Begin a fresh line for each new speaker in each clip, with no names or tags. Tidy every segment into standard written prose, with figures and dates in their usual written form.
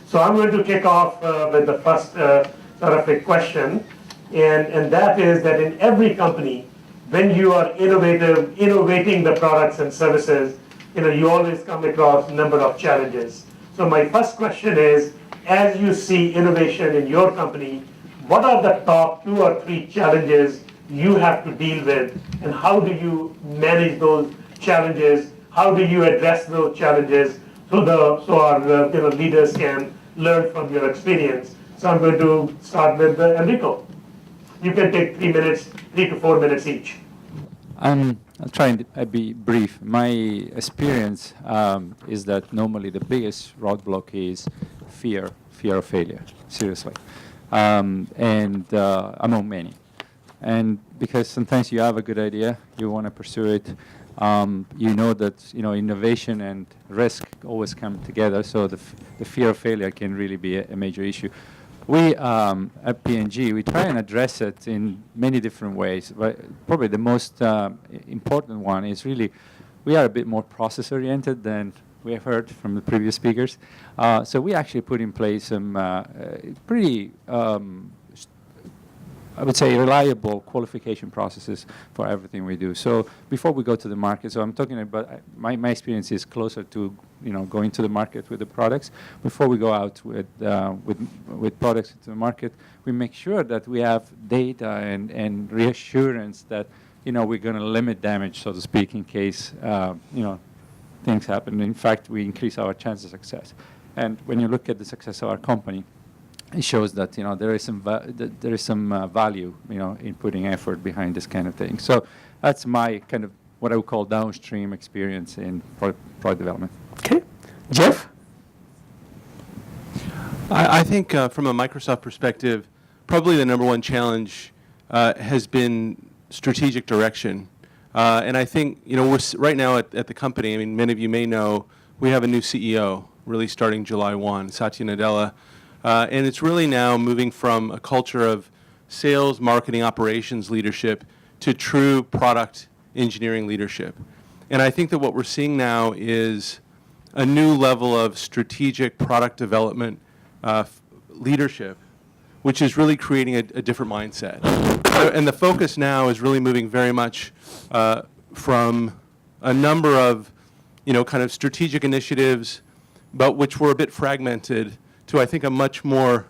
So I'm going to kick off with the first sort of a question, and that is that in every company, when you are innovating the products and services, you always come across a number of challenges. So my first question is, as you see innovation in your company, what are the top 2 or 3 challenges you have to deal with, and how do you manage those challenges? How do you address those challenges so our leaders can learn from your experience? So I'm going to start with Enrico. You can take 3 minutes, 3 to 4 minutes each.
I'll try and be brief. My experience is that normally the biggest roadblock is fear of failure, seriously, and among many. And because sometimes you have a good idea, you want to pursue it, you know that innovation and risk always come together, so the fear of failure can really be a major issue. We at P&G, we try and address it in many different ways, but probably the most important one is really we are a bit more process-oriented than we have heard from the previous speakers. So we actually put in place some pretty I would say reliable qualification processes for everything we do. So before we go to the market, so I'm talking about my experience is closer to going to the market with the products. Before we go out with products to the market, we make sure that we have data and reassurance that we're going to limit damage, so to speak, in case things happen. In fact, we increase our chance of success. And when you look at the success of our company, it shows that there is some value in putting effort behind this kind of thing. So that's my kind of what I would call downstream experience in product development.
Okay, Jeff.
I think from a Microsoft perspective, probably the number one challenge has been strategic direction. And I think we're right now at the company. I mean, many of you may know we have a new CEO really starting July 1, Satya Nadella. And it's really now moving from a culture of sales, marketing, operations leadership to true product engineering leadership. And I think that what we're seeing now is a new level of strategic product development leadership, which is really creating a different mindset. And the focus now is really moving very much from a number of kind of strategic initiatives, but which were a bit fragmented, to I think a much more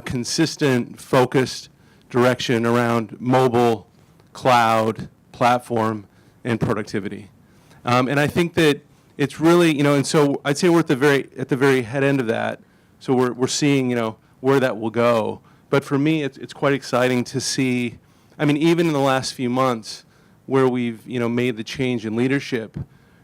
consistent, focused direction around mobile, cloud, platform, and productivity. And I think that it's really, and so I'd say we're at the very head end of that. So we're seeing, where that will go. But for me, it's quite exciting to see. I mean, even in the last few months, where we've made the change in leadership.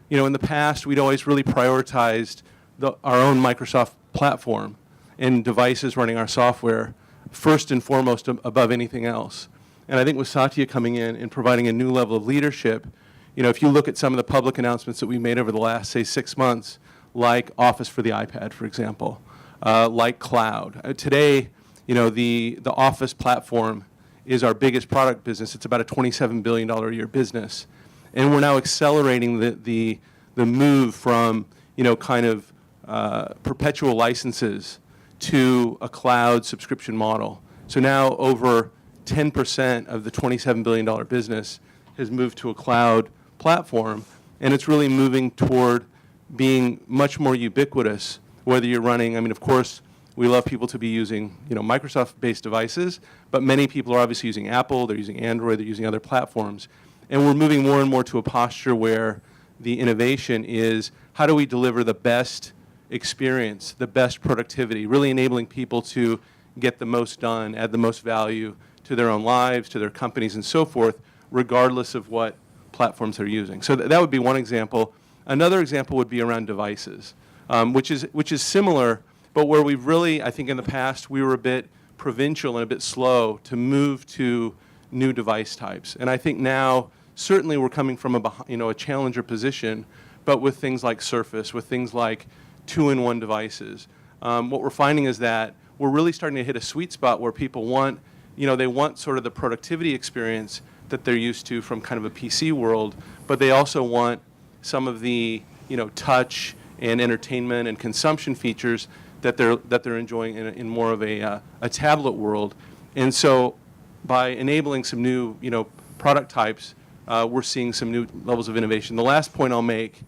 In the past, we'd always really prioritized our own Microsoft platform and devices running our software first and foremost above anything else. And I think with Satya coming in and providing a new level of leadership, if you look at some of the public announcements that we made over the last, say, 6 months, like Office for the iPad, for example, like cloud. Today, the Office platform is our biggest product business. It's about a $27 billion a year business. And we're now accelerating the move from, kind of perpetual licenses to a cloud subscription model. So now over 10% of the $27 billion business has moved to a cloud platform, and it's really moving toward being much more ubiquitous, whether you're running, of course, we love people to be using, Microsoft-based devices, but many people are obviously using Apple, they're using Android, they're using other platforms. And we're moving more and more to a posture where the innovation is how do we deliver the best experience, the best productivity, really enabling people to get the most done, add the most value to their own lives, to their companies, and so forth, regardless of what platforms they're using. So that would be one example. Another example would be around devices, which is similar, but where we've really, I think in the past, we were a bit provincial and a bit slow to move to new device types. And I think now, certainly we're coming from a challenger position, but with things like Surface, with things like two-in-one devices. What we're finding is that we're really starting to hit a sweet spot where people want, they want sort of the productivity experience that they're used to from kind of a PC world, but they also want some of the, touch and entertainment and consumption features that they're enjoying in more of a tablet world. And so by enabling some new, product types, we're seeing some new levels of innovation. The last point I'll make,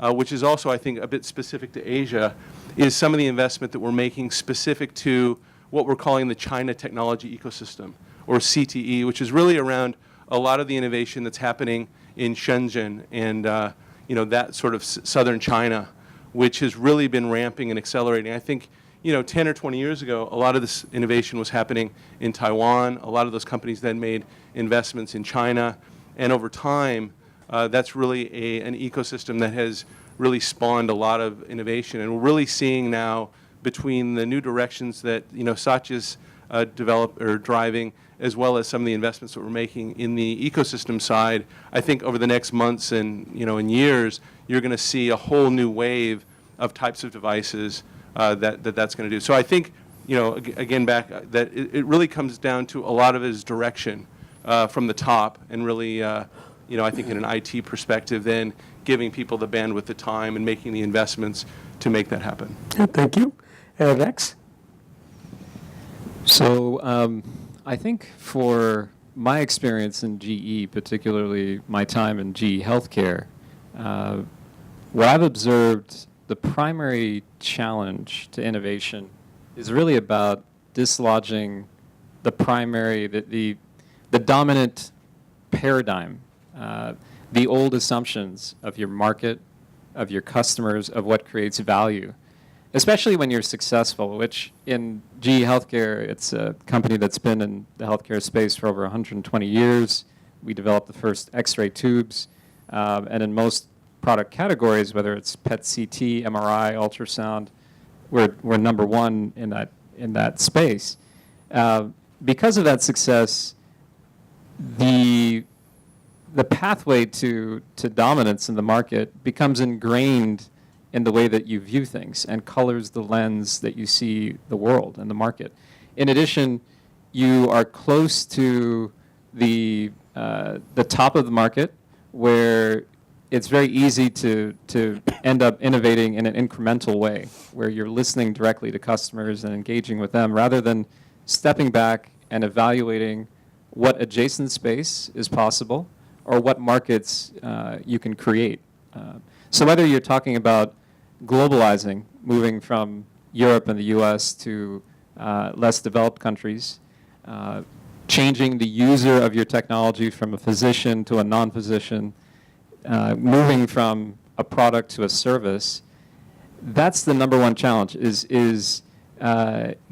which is also, I think, a bit specific to Asia, is some of the investment that we're making specific to what we're calling the China Technology Ecosystem, or CTE, which is really around a lot of the innovation that's happening in Shenzhen and that sort of southern China, which has really been ramping and accelerating. I think 10 or 20 years ago, a lot of this innovation was happening in Taiwan. A lot of those companies then made investments in China. And over time, that's really an ecosystem that has really spawned a lot of innovation. And we're really seeing now, between the new directions that Satya's driving, as well as some of the investments that we're making in the ecosystem side, I think over the next months and and years, you're going to see a whole new wave of types of devices that's going to do. So I think, again, that it really comes down to a lot of it is direction from the top, and really, I think in an IT perspective, then giving people the bandwidth, the time, and making the investments to make that happen.
Yeah, thank you. Rex?
So I think for my experience in GE, particularly my time in GE Healthcare, what I've observed, the primary challenge to innovation is really about dislodging the primary, the dominant paradigm, the old assumptions of your market, of your customers, of what creates value, especially when you're successful, which in GE Healthcare, it's a company that's been in the healthcare space for over 120 years. We developed the first X-ray tubes, and in most product categories, whether it's PET-CT, MRI, ultrasound, we're number one in that space. Because of that success, the pathway to dominance in the market becomes ingrained in the way that you view things and colors the lens that you see the world and the market. In addition, you are close to the top of the market, where it's very easy to end up innovating in an incremental way, where you're listening directly to customers and engaging with them, rather than stepping back and evaluating what adjacent space is possible or what markets you can create. So whether you're talking about globalizing, moving from Europe and the US to less developed countries, changing the user of your technology from a physician to a non-physician, moving from a product to a service, that's the number one challenge, is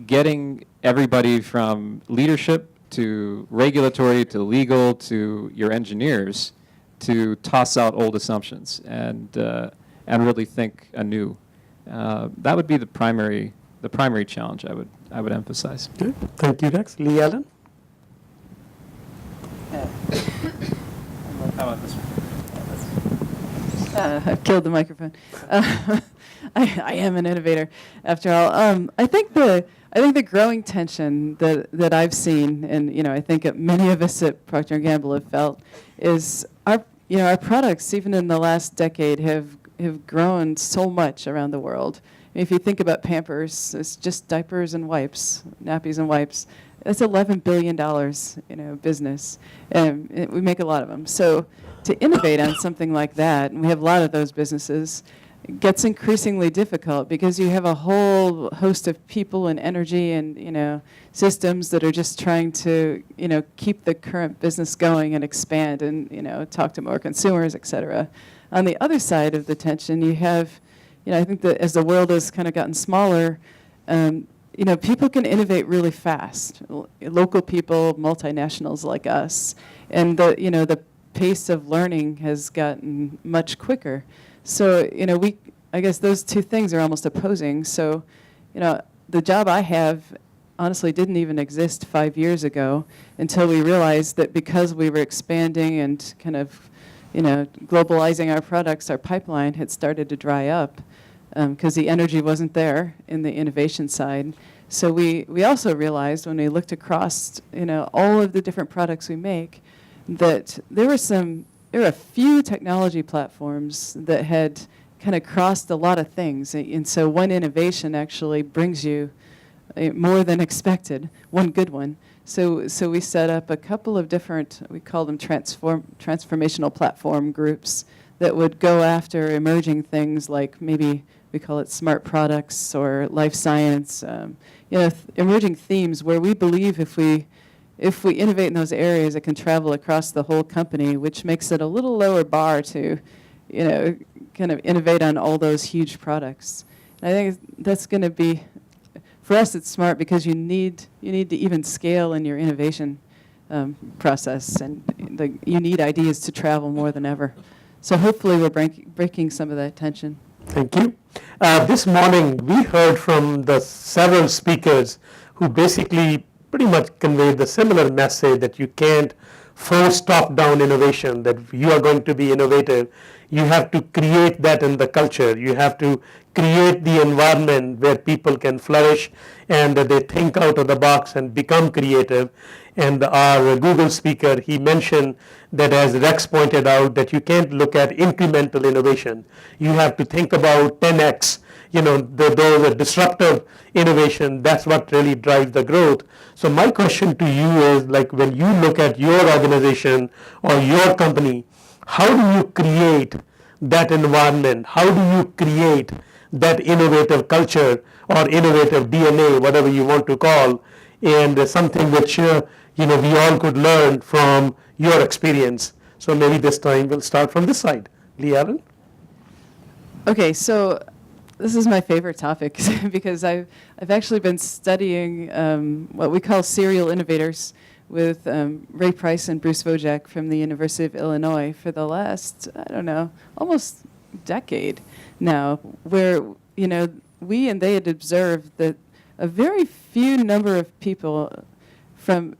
getting everybody from leadership to regulatory to legal to your engineers to toss out old assumptions and really think anew. That would be the primary challenge I would emphasize.
Good. Thank you, Rex. Lee Allen?
How about this one?
I've killed the microphone. I am an innovator, after all. I think the growing tension that I've seen, and I think many of us at Procter & Gamble have felt, is our products, even in the last decade, have grown so much around the world. If you think about Pampers, it's just diapers and wipes, nappies and wipes. That's $11 billion, business, and we make a lot of them. So to innovate on something like that, and we have a lot of those businesses, it gets increasingly difficult because you have a whole host of people and energy and systems that are just trying to keep the current business going and expand and talk to more consumers, et cetera. On the other side of the tension, you have, I think that as the world has kind of gotten smaller, people can innovate really fast. Local people, multinationals like us, and the pace of learning has gotten much quicker. So I guess those two things are almost opposing. So the job I have honestly didn't even exist 5 years ago, until we realized that because we were expanding and kind of globalizing our products, our pipeline had started to dry up because the energy wasn't there in the innovation side. So we also realized when we looked across all of the different products we make, that there were a few technology platforms that had kind of crossed a lot of things. And so one innovation actually brings you more than expected, one good one. So we set up a couple of different, we call them transformational platform groups that would go after emerging things like maybe we call it smart products or life science, emerging themes where we believe if we innovate in those areas, it can travel across the whole company, which makes it a little lower bar to, kind of innovate on all those huge products. And I think that's going to be, for us, it's smart because you need to even scale in your innovation process, and you need ideas to travel more than ever. So hopefully we're breaking some of that tension.
Thank you. This morning we heard from the several speakers who basically pretty much conveyed the similar message that you can't force top-down innovation, that if you are going to be innovative, you have to create that in the culture. You have to create the environment where people can flourish and that they think out of the box and become creative. And our Google speaker, he mentioned that, as Rex pointed out, that you can't look at incremental innovation. You have to think about 10x, those are disruptive innovation. That's what really drives the growth. So my question to you is, like, when you look at your organization or your company, how do you create that environment? How do you create that innovative culture or innovative DNA, whatever you want to call, and something which we all could learn from your experience? So maybe this time we'll start from this side. Lee Allen?
Okay, so this is my favorite topic because I've actually been studying what we call serial innovators with Ray Price and Bruce Wojak from the University of Illinois for the last, almost decade now, where, we and they had observed that a very few number of people from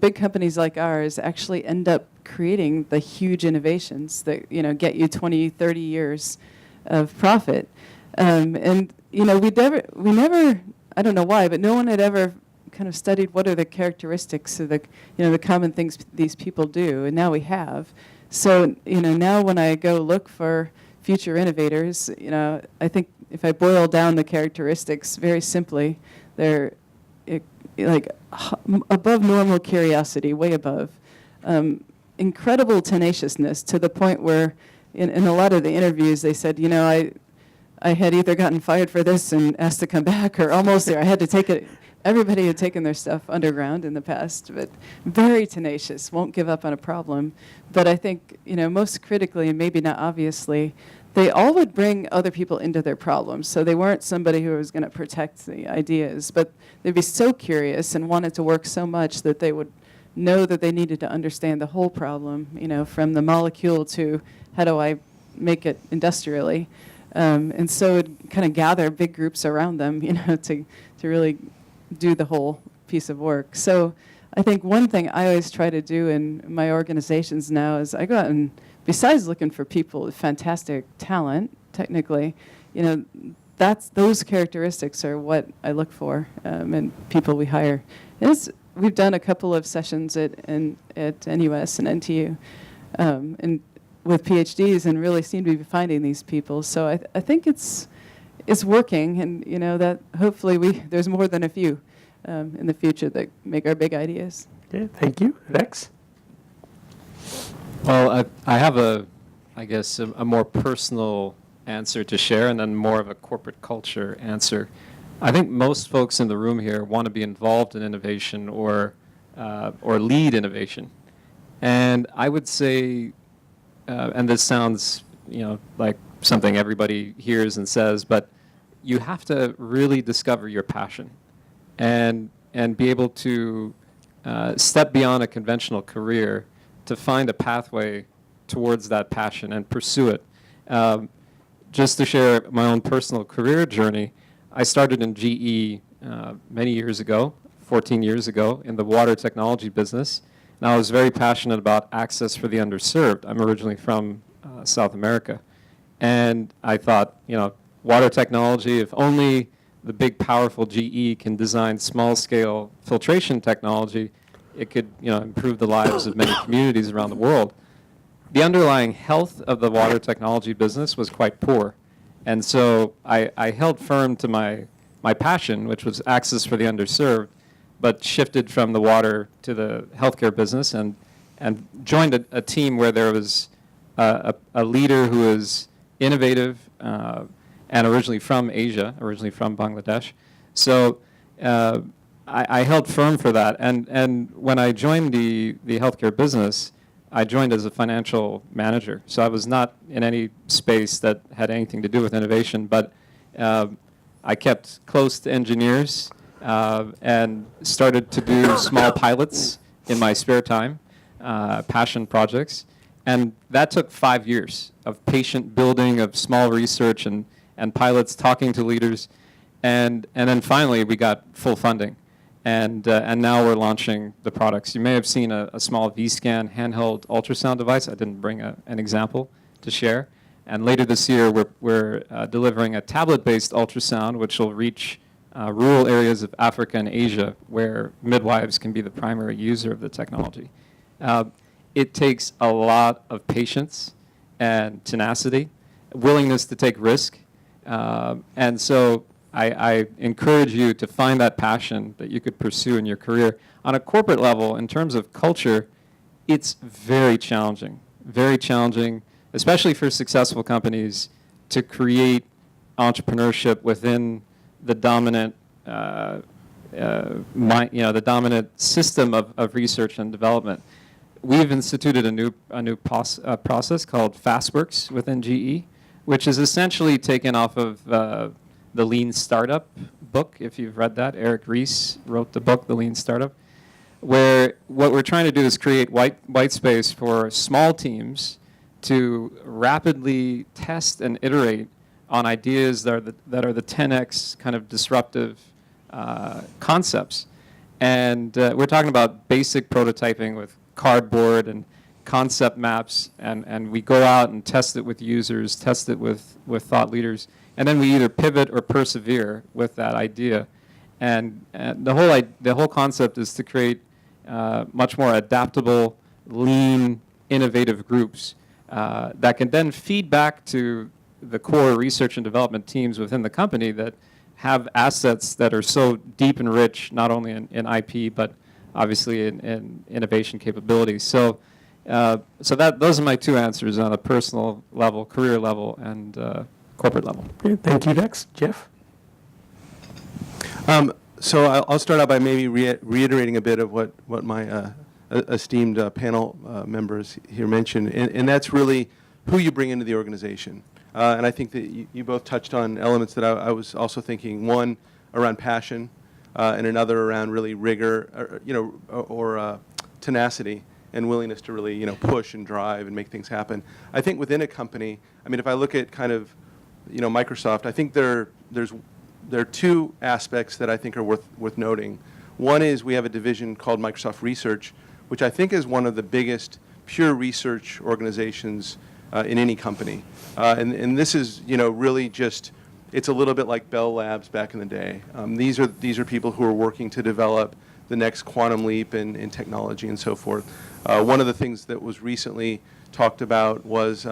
big companies like ours actually end up creating the huge innovations that, get you 20, 30 years of profit. And, we never, I don't know why, but no one had ever kind of studied what are the characteristics of the common things these people do, and now we have. So, now when I go look for future innovators, I think if I boil down the characteristics very simply, they're above normal curiosity, way above. Incredible tenaciousness to the point where in a lot of the interviews they said, I had either gotten fired for this and asked to come back, or almost there. I had to take it. Everybody had taken their stuff underground in the past, but very tenacious, won't give up on a problem. But I think, most critically, and maybe not obviously, they all would bring other people into their problems. So they weren't somebody who was going to protect the ideas, but they'd be so curious and wanted to work so much that they would know that they needed to understand the whole problem, from the molecule to how do I make it industrially. And so it kind of gather big groups around them, to really do the whole piece of work. So I think one thing I always try to do in my organizations now is I go out and, besides looking for people with fantastic talent, technically, those characteristics are what I look for in people we hire. We've done a couple of sessions at NUS and NTU, and with PhDs, and really seem to be finding these people. So I think it's working, and that hopefully there's more than a few in the future that make our big ideas.
Okay, thank you. Rex?
Well, I have a more personal answer to share, and then more of a corporate culture answer. I think most folks in the room here want to be involved in innovation or lead innovation, and I would say, and this sounds like something everybody hears and says, but you have to really discover your passion, and be able to step beyond a conventional career to find a pathway towards that passion and pursue it. Just to share my own personal career journey, I started in GE many years ago, 14 years ago, in the water technology business. And I was very passionate about access for the underserved. I'm originally from South America. And I thought, water technology, if only the big, powerful GE can design small-scale filtration technology, it could, improve the lives of many communities around the world. the underlying health of the water technology business was quite poor. And so I held firm to my passion, which was access for the underserved, but shifted from the water to the healthcare business and joined a team where there was a leader who was innovative and originally from Asia, originally from Bangladesh. So I held firm for that. And when I joined the healthcare business, I joined as a financial manager. So I was not in any space that had anything to do with innovation, but I kept close to engineers and started to do small pilots in my spare time, passion projects. And that took 5 years of patient building, of small research and pilots, talking to leaders. And then finally, we got full funding. And now we're launching the products. You may have seen a small Vscan handheld ultrasound device. I didn't bring an example to share. And later this year, we're delivering a tablet-based ultrasound, which will reach rural areas of Africa and Asia, where midwives can be the primary user of the technology. It takes a lot of patience and tenacity, willingness to take risk. And so I encourage you to find that passion that you could pursue in your career. On a corporate level, in terms of culture, it's very challenging, especially for successful companies, to create entrepreneurship within the dominant, the dominant system of research and development. We've instituted a new process called FastWorks within GE, which is essentially taken off of the Lean Startup book, if you've read that. Eric Ries wrote the book, The Lean Startup, where what we're trying to do is create white space for small teams to rapidly test and iterate on ideas that are the 10x kind of disruptive concepts. And we're talking about basic prototyping with cardboard and concept maps, and we go out and test it with users, test it with thought leaders, and then we either pivot or persevere with that idea. And the whole concept is to create much more adaptable, lean, innovative groups that can then feed back to the core research and development teams within the company that have assets that are so deep and rich, not only in IP, but obviously in innovation capabilities. So those are my two answers on a personal level, career level, and corporate level.
Okay, thank you, Rex. Jeff?
So I'll start out by maybe reiterating a bit of what my esteemed panel members here mentioned, and that's really who you bring into the organization. And I think that you both touched on elements that I was also thinking. One around passion, and another around really rigor, or tenacity and willingness to really push and drive and make things happen. I think within a company, I mean, if I look at kind of Microsoft, I think there are two aspects that I think are worth noting. One is we have a division called Microsoft Research, which I think is one of the biggest pure research organizations in any company. And this is really just, it's a little bit like Bell Labs back in the day. These are people who are working to develop the next quantum leap in technology and so forth. One of the things that was recently talked about was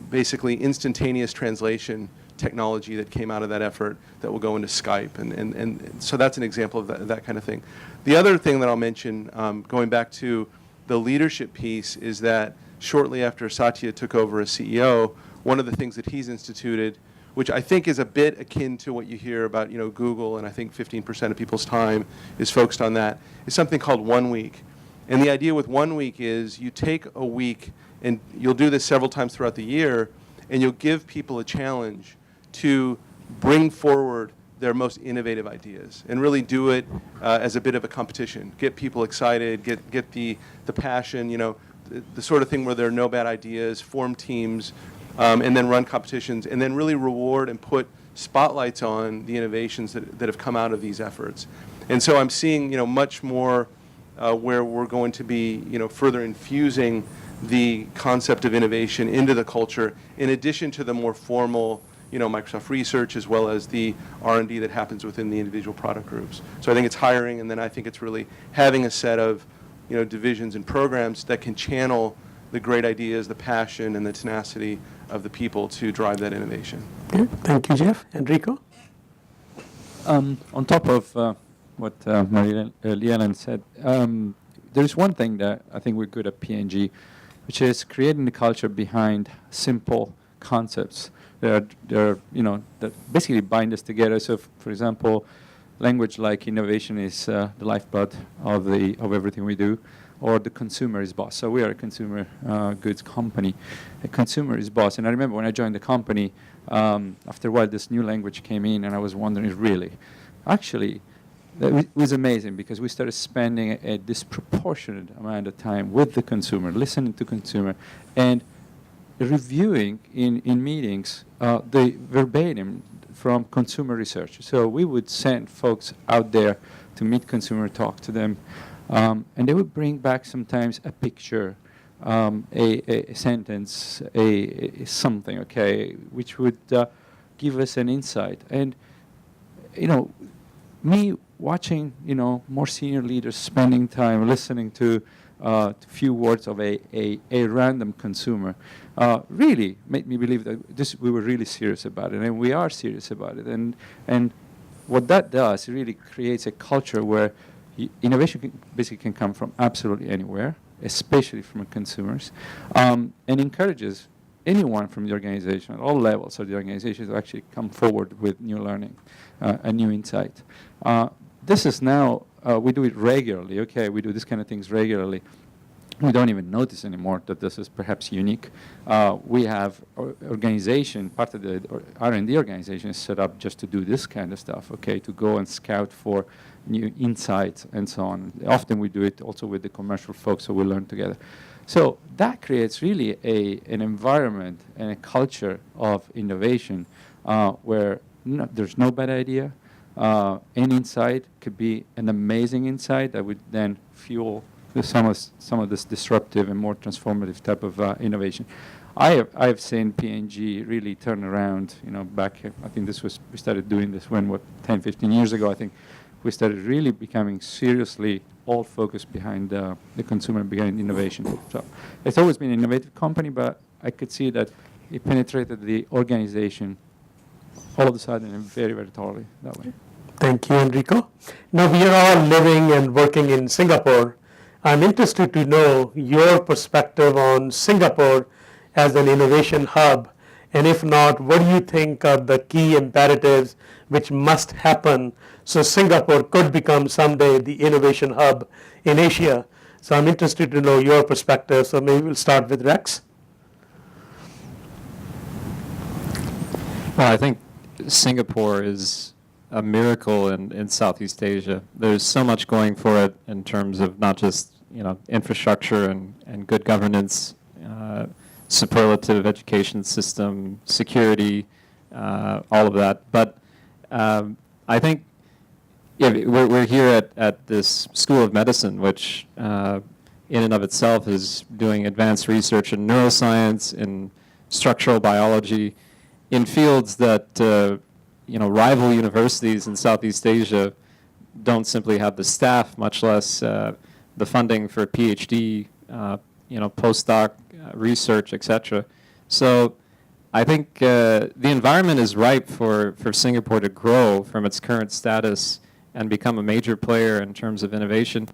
basically instantaneous translation technology that came out of that effort that will go into Skype. And so that's an example of that kind of thing. The other thing that I'll mention, going back to the leadership piece, is that shortly after Satya took over as CEO, one of the things that he's instituted, which I think is a bit akin to what you hear about Google, and I think 15% of people's time is focused on that, is something called 1 week. And the idea with 1 week is you take a week, and you'll do this several times throughout the year, and you'll give people a challenge to bring forward their most innovative ideas and really do it as a bit of a competition. Get people excited, get the passion, the sort of thing where there are no bad ideas, form teams, and then run competitions, and then really reward and put spotlights on the innovations that have come out of these efforts. And so I'm seeing much more where we're going to be further infusing the concept of innovation into the culture, in addition to the more formal Microsoft Research, as well as the R&D that happens within the individual product groups. So I think it's hiring, and then I think it's really having a set of divisions and programs that can channel the great ideas, the passion, and the tenacity of the people to drive that innovation.
Okay, thank you, Jeff. Enrico?
On top of what Marie-Ellen said, there's one thing that I think we're good at P&G, which is creating the culture behind simple concepts that that basically bind us together. So, for example, language like innovation is the lifeblood of everything we do, or the consumer is boss. So we are a consumer goods company. A consumer is boss. And I remember when I joined the company, after a while this new language came in, and I was wondering, really? Actually, it was amazing because we started spending a disproportionate amount of time with the consumer, listening to consumer, and reviewing in meetings the verbatim from consumer research. So we would send folks out there to meet consumer, talk to them, and they would bring back sometimes a picture, a sentence, a something, okay, which would give us an insight. And me watching, more senior leaders spending time listening to few words of a random consumer really made me believe that we were really serious about it, and we are serious about it. And what that does, it really creates a culture where innovation basically can come from absolutely anywhere, especially from consumers, and encourages anyone from the organization, at all levels of the organization, to actually come forward with new learning, a new insight. This is now, we do it regularly, okay? We do this kind of things regularly. We don't even notice anymore that this is perhaps unique. We have organization, part of the R&D organization is set up just to do this kind of stuff, okay, to go and scout for new insights and so on. Often we do it also with the commercial folks, so we learn together. So that creates really an environment and a culture of innovation where there's no bad idea. Any insight could be an amazing insight that would then fuel some of this disruptive and more transformative type of innovation. I've seen P&G really turn around, back, I think we started doing this 10, 15 years ago, I think. We started really becoming seriously all focused behind the consumer, behind innovation. So it's always been an innovative company, but I could see that it penetrated the organization all of a sudden and very, very thoroughly that way.
Thank you, Enrico. Now we are all living and working in Singapore. I'm interested to know your perspective on Singapore as an innovation hub, and if not, what do you think are the key imperatives which must happen so Singapore could become someday the innovation hub in Asia? So I'm interested to know your perspective, so maybe we'll start with Rex.
Well, I think Singapore is a miracle in Southeast Asia. There's so much going for it in terms of not just infrastructure and good governance, superlative education system, security, all of that. But I think we're here at this School of Medicine, which in and of itself is doing advanced research in neuroscience, in structural biology, in fields that rival universities in Southeast Asia don't simply have the staff, much less the funding for PhD, postdoc research, etc. So I think the environment is ripe for Singapore to grow from its current status and become a major player in terms of innovation.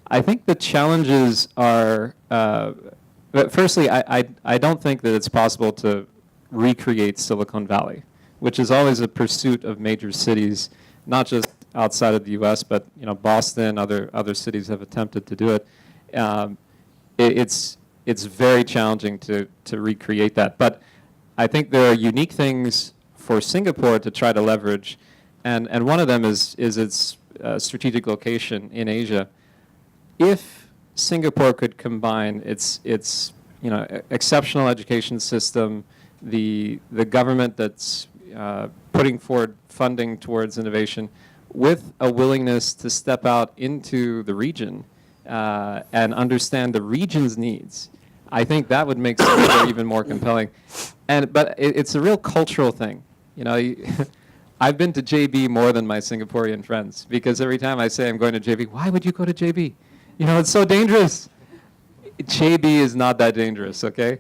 I think the challenges are, but firstly, I don't think that it's possible to recreate Silicon Valley, which is always a pursuit of major cities, not just outside of the U.S., but Boston, other cities have attempted to do it. It's very challenging to recreate that. But I think there are unique things for Singapore to try to leverage, and one of them is its strategic location in Asia. If Singapore could combine its exceptional education system, the government that's putting forward funding towards innovation, with a willingness to step out into the region and understand the region's needs, I think that would make Singapore even more compelling. But it's a real cultural thing. I've been to JB more than my Singaporean friends, because every time I say I'm going to JB, why would you go to JB? It's so dangerous. JB is not that dangerous. Okay,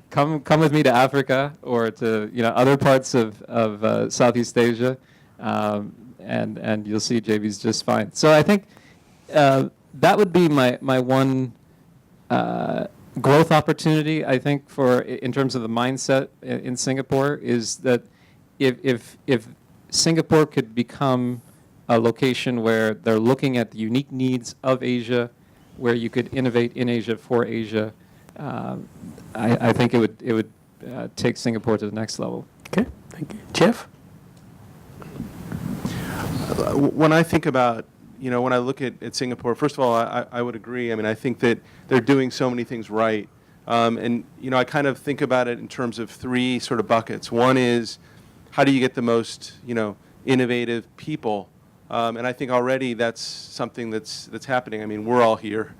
come with me to Africa or to other parts of Southeast Asia, and you'll see JB's just fine. So I think that would be my one growth opportunity. I think in terms of the mindset in Singapore is that if Singapore could become a location where they're looking at the unique needs of Asia, where you could innovate in Asia for Asia, I think it would take Singapore to the next level.
Okay, thank you. Jeff?
When I think about, when I look at Singapore, first of all, I would agree. I mean, I think that they're doing so many things right. And, I kind of think about it in terms of three sort of buckets. One is, how do you get the most, innovative people? And I think already that's something that's happening. I mean, we're all here.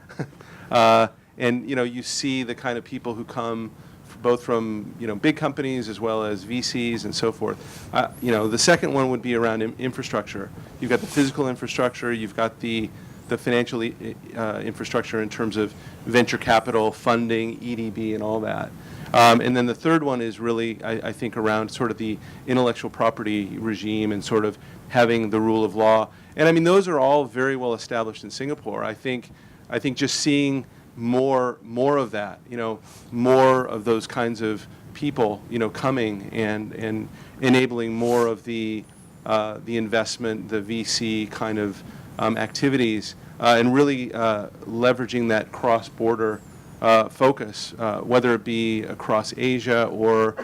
And, you see the kind of people who come both from, big companies as well as VCs and so forth. The second one would be around infrastructure. You've got the physical infrastructure. You've got the financial infrastructure in terms of venture capital, funding, EDB, and all that. And then the third one is really, I think, around sort of the intellectual property regime and sort of having the rule of law. And I mean, those are all very well established in Singapore. I think just seeing more of that, more of those kinds of people, coming and enabling more of the investment, the VC kind of activities, and really leveraging that cross-border focus, whether it be across Asia or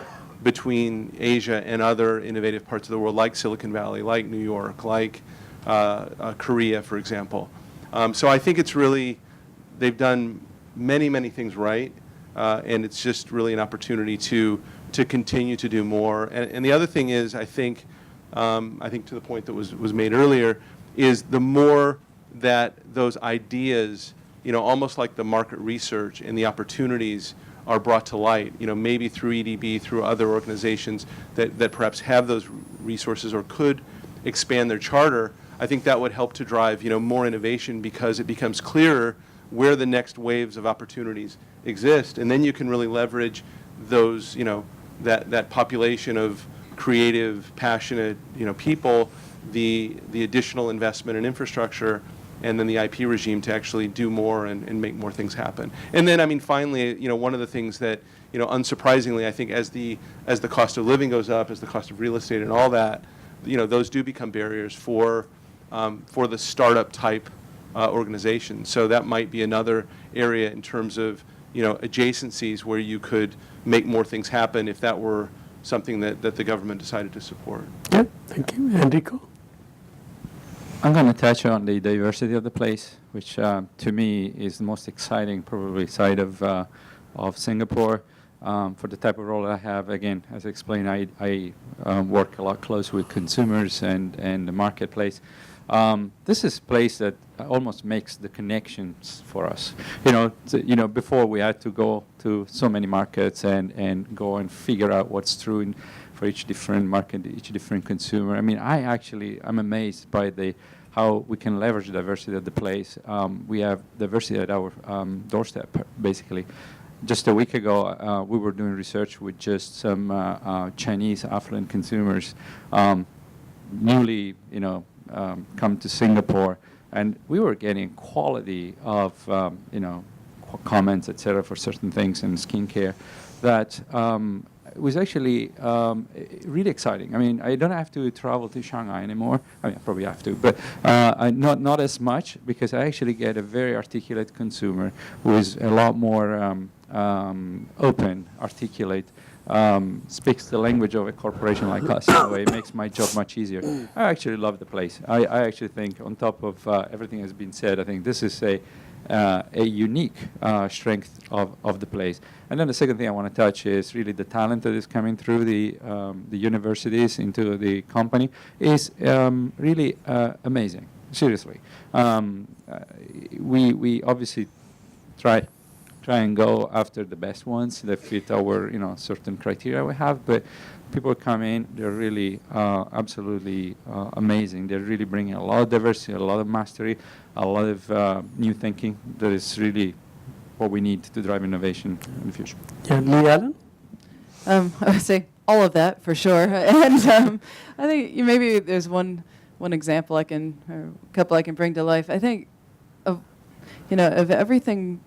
between Asia and other innovative parts of the world, like Silicon Valley, like New York, like Korea, for example. So I think it's really, they've done many things right, and it's just really an opportunity to continue to do more. And the other thing is, I think to the point that was made earlier, is the more that those ideas, almost like the market research and the opportunities are brought to light, maybe through EDB, through other organizations that perhaps have those resources or could expand their charter, I think that would help to drive, more innovation, because it becomes clearer where the next waves of opportunities exist. And then you can really leverage those, that population of creative, passionate, people, the additional investment in infrastructure, and then the IP regime to actually do more and make more things happen. And then, I mean, finally, one of the things that, unsurprisingly, I think as the cost of living goes up, as the cost of real estate and all that, those do become barriers for the startup type organization. So that might be another area in terms of, adjacencies where you could make more things happen if that were something that the government decided to support.
Yeah, thank you. Enrico?
I'm going to touch on the diversity of the place, which to me is the most exciting, probably, side of Singapore. For the type of role I have, again, as I explained, I work a lot close with consumers and the marketplace. This is a place that almost makes the connections for us. Before we had to go to so many markets and go and figure out what's true for each different market, each different consumer. I mean, I'm amazed by how we can leverage diversity at the place. We have diversity at our doorstep, basically. Just a week ago, we were doing research with just some Chinese affluent consumers, newly, come to Singapore, and we were getting quality of, comments, etc., for certain things in skincare that was actually really exciting. I mean, I don't have to travel to Shanghai anymore. I mean, I probably have to, but not as much, because I actually get a very articulate consumer who is a lot more open, articulate, speaks the language of a corporation like us. In a way, it makes my job much easier. I actually love the place. I actually think, on top of everything that's been said, I think this is a unique strength of the place. And then the second thing I want to touch is really the talent that is coming through the universities into the company is really amazing. Seriously, we obviously try and go after the best ones that fit our certain criteria we have, but people come in, they're really absolutely amazing. They're really bringing a lot of diversity, a lot of mastery, a lot of new thinking that is really what we need to drive innovation in the future.
Yeah, Lee Allen?
I would say all of that for sure. And I think maybe there's one example or a couple I can bring to life. I think of everything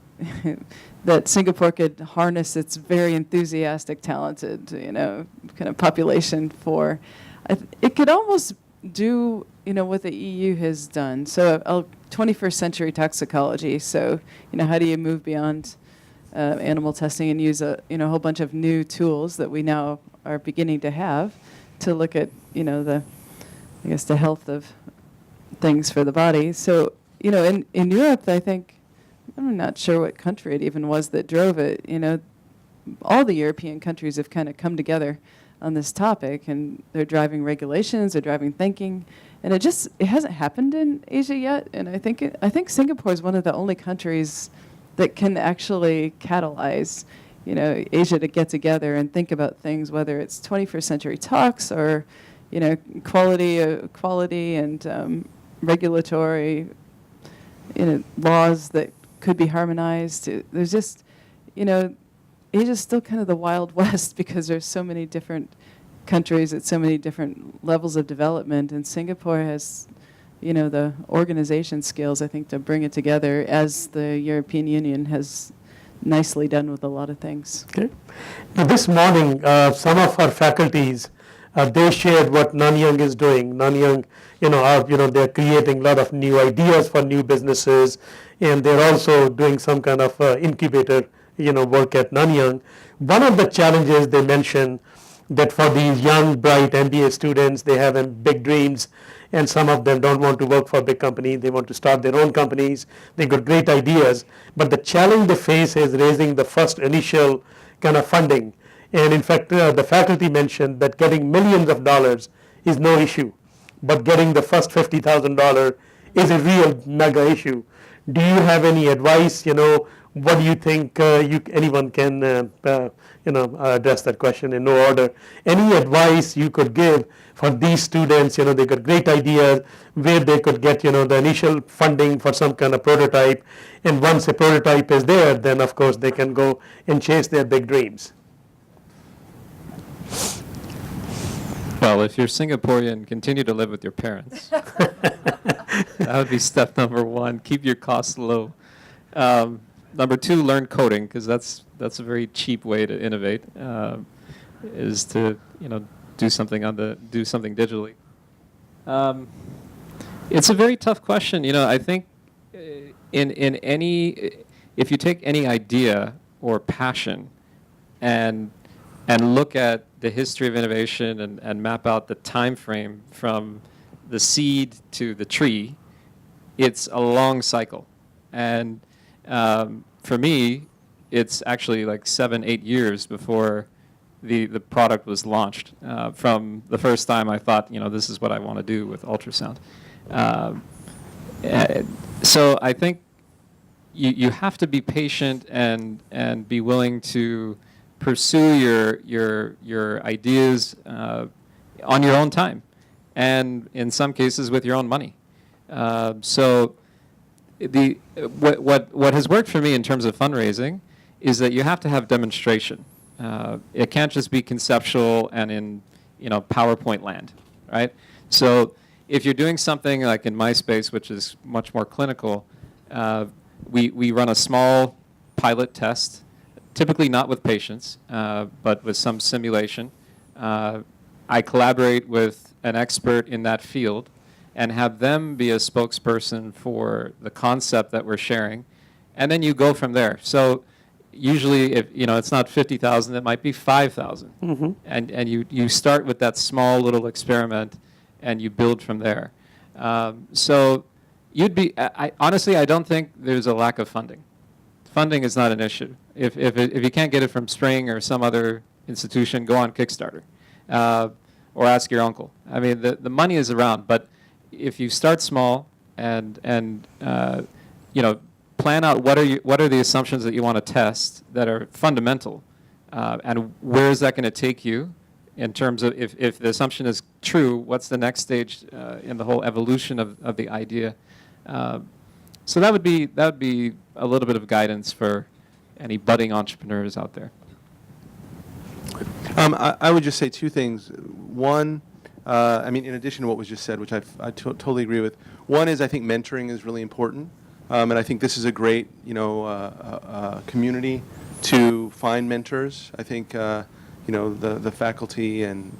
that Singapore could harness its very enthusiastic, talented, kind of population for. It could almost do, what the EU has done. So 21st century toxicology. So, how do you move beyond animal testing and use a whole bunch of new tools that we now are beginning to have to look at, the health of things for the body. So, in Europe, I think, I'm not sure what country it even was that drove it. All the European countries have kind of come together on this topic, and they're driving regulations, they're driving thinking, and it hasn't happened in Asia yet. And I think Singapore is one of the only countries that can actually catalyze, Asia to get together and think about things, whether it's 21st century talks or, quality and regulatory, laws that could be harmonized. There's just, Asia's still kind of the Wild West because there's so many different countries at so many different levels of development, and Singapore has, the organization skills, I think, to bring it together, as the European Union has nicely done with a lot of things.
Okay. Now, this morning, some of our faculties, they shared what Nanyang is doing. Nanyang, they're creating a lot of new ideas for new businesses, and they're also doing some kind of incubator, work at Nanyang. One of the challenges they mentioned that for these young, bright MBA students, they have big dreams, and some of them don't want to work for a big company. They want to start their own companies. They got great ideas, but the challenge they face is raising the first initial kind of funding. And in fact, the faculty mentioned that getting millions of dollars is no issue, but getting the first $50,000 is a real mega issue. Do you have any advice? What do you think anyone can address that question in no order? Any advice you could give for these students? They got great ideas where they could get the initial funding for some kind of prototype, and once a prototype is there, then of course they can go and chase their big dreams.
Well, if you're Singaporean, continue to live with your parents. That would be step number one. Keep your costs low. Number two, learn coding, because that's a very cheap way to innovate. Is to do something digitally. It's a very tough question. I think if you take any idea or passion and look at the history of innovation and map out the time frame from the seed to the tree, it's a long cycle. And for me, it's actually like 7-8 years before the product was launched. From the first time I thought, this is what I want to do with ultrasound. So I think you have to be patient and be willing to pursue your ideas on your own time, and in some cases with your own money. So what has worked for me in terms of fundraising is that you have to have demonstration. It can't just be conceptual and in PowerPoint land, right? So if you're doing something like in my space, which is much more clinical, we run a small pilot test, typically not with patients, but with some simulation. I collaborate with an expert in that field and have them be a spokesperson for the concept that we're sharing, and then you go from there. So usually, if it's not 50,000, it might be 5,000, and you start with that small little experiment, and you build from there. So honestly, I don't think there's a lack of funding. Funding is not an issue. If you can't get it from Spring or some other institution, go on Kickstarter, or ask your uncle. I mean, the money is around, but if you start small and plan out what are the assumptions that you want to test that are fundamental, and where is that going to take you in terms of if the assumption is true, what's the next stage in the whole evolution of the idea. So that would be a little bit of guidance for any budding entrepreneurs out there?
I would just say two things. One, I mean, in addition to what was just said, which I totally agree with. One is I think mentoring is really important, and I think this is a great, community to find mentors. I think, the faculty and,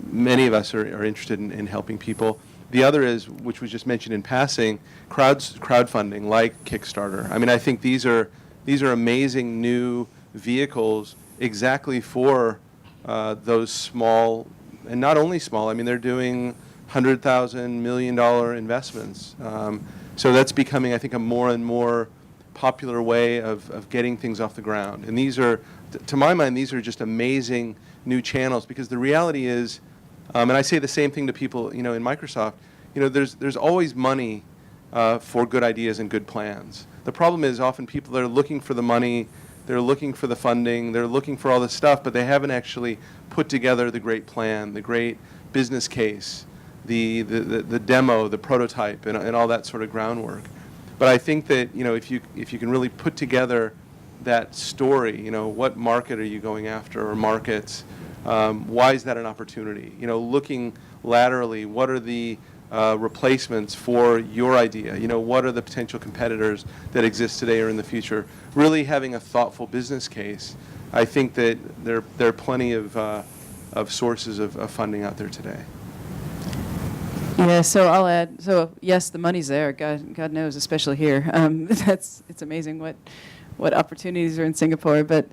many of us are interested in helping people. The other is, which was just mentioned in passing, crowdfunding like Kickstarter. I mean, I think these are amazing new vehicles exactly for those small, and not only small. I mean, they're doing $100,000, $1 million investments. So that's becoming, I think, a more and more popular way of getting things off the ground. And these are, to my mind, these are just amazing new channels, because the reality is, and I say the same thing to people, in Microsoft, there's always money for good ideas and good plans. The problem is often people are looking for the money, they're looking for the funding, they're looking for all this stuff, but they haven't actually put together the great plan, the great business case, the demo, the prototype, and all that sort of groundwork. But I think that, if you can really put together that story, what market are you going after, or markets, why is that an opportunity? Looking laterally, what are the replacements for your idea? What are the potential competitors that exist today or in the future? Really having a thoughtful business case. I think that there are plenty of sources of funding out there today.
Yeah, so I'll add. So yes, the money's there. God knows, especially here. It's amazing what opportunities are in Singapore. But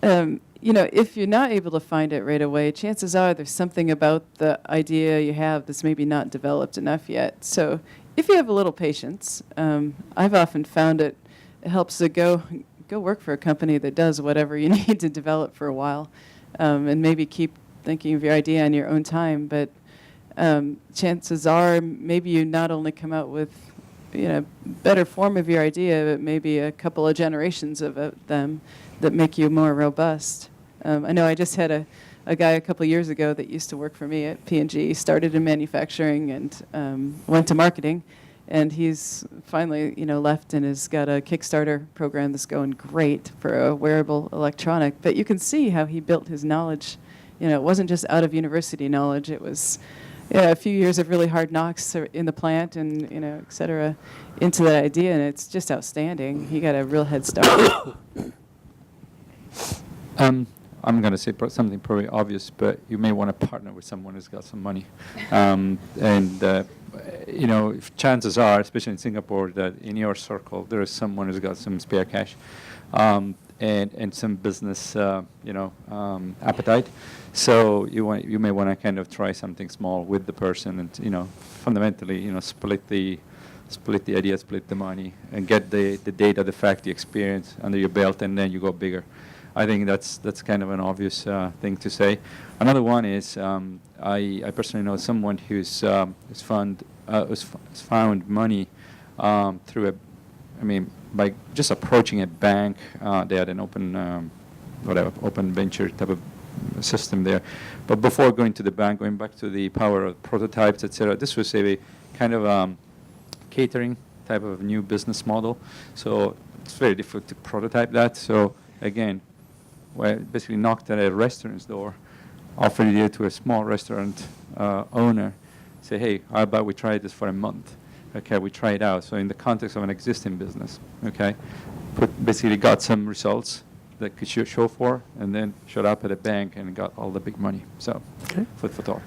if you're not able to find it right away, chances are there's something about the idea you have that's maybe not developed enough yet. So if you have a little patience, I've often found it helps to go work for a company that does whatever you need to develop for a while, and maybe keep thinking of your idea on your own time. But chances are maybe you not only come out with better form of your idea, but maybe a couple of generations of them that make you more robust. I know I just had a guy a couple of years ago that used to work for me at P&G, started in manufacturing and went to marketing, and he's finally left and has got a Kickstarter program that's going great for a wearable electronic. But you can see how he built his knowledge. It wasn't just out of university knowledge, it was a few years of really hard knocks in the plant and, et cetera, into that idea, and it's just outstanding. He got a real head start.
I'm going to say something probably obvious, but you may want to partner with someone who's got some money. If chances are, especially in Singapore, that in your circle there is someone who's got some spare cash and some business, appetite. So you may want to kind of try something small with the person, and fundamentally, split the idea, split the money, and get the data, the fact, the experience under your belt, and then you go bigger. I think that's kind of an obvious thing to say. Another one is I personally know someone who's found money through by just approaching a bank. They had an open venture type of system there. But before going to the bank, going back to the power of prototypes, etc., this was a kind of catering type of new business model. So it's very difficult to prototype that. So again, basically knocked at a restaurant's door, offered it to a small restaurant owner, say, hey, how about we try this for a month? Okay, we try it out. So in the context of an existing business, okay, basically got some results that could show for, and then showed up at a bank and got all the big money. So, food for thought.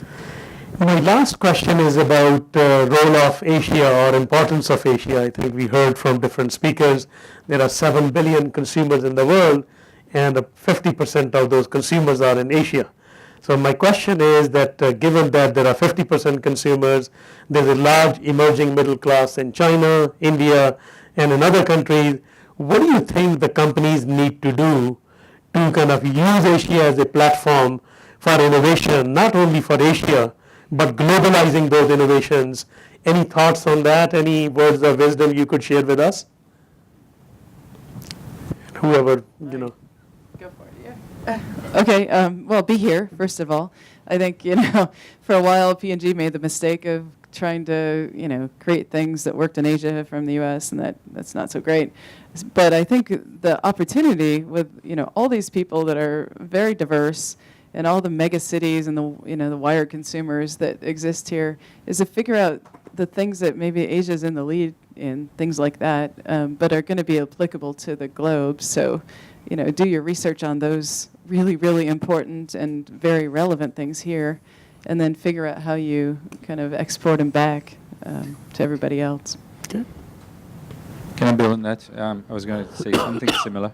My last question is about the role of Asia or importance of Asia. I think we heard from different speakers. There are 7 billion consumers in the world, and 50% of those consumers are in Asia. So my question is that given that there are 50% consumers, there's a large emerging middle class in China, India, and in other countries, what do you think the companies need to do to kind of use Asia as a platform for innovation, not only for Asia, but globalizing those innovations? Any thoughts on that? Any words of wisdom you could share with us? Whoever,
Go for it, yeah. Okay, well, be here, first of all. I think, for a while, P&G made the mistake of trying to, you know, create things that worked in Asia from the U.S. and that's not so great. But I think the opportunity with, you know, all these people that are very diverse and all the mega cities and the, you know, the wired consumers that exist here is to figure out the things that maybe Asia's in the lead in, things like that, but are going to be applicable to the globe. So, you know, do your research on those really, really important and very relevant things here, and then figure out how you kind of export them back to everybody else.
Okay.
Can I build on that? I was going to say something similar.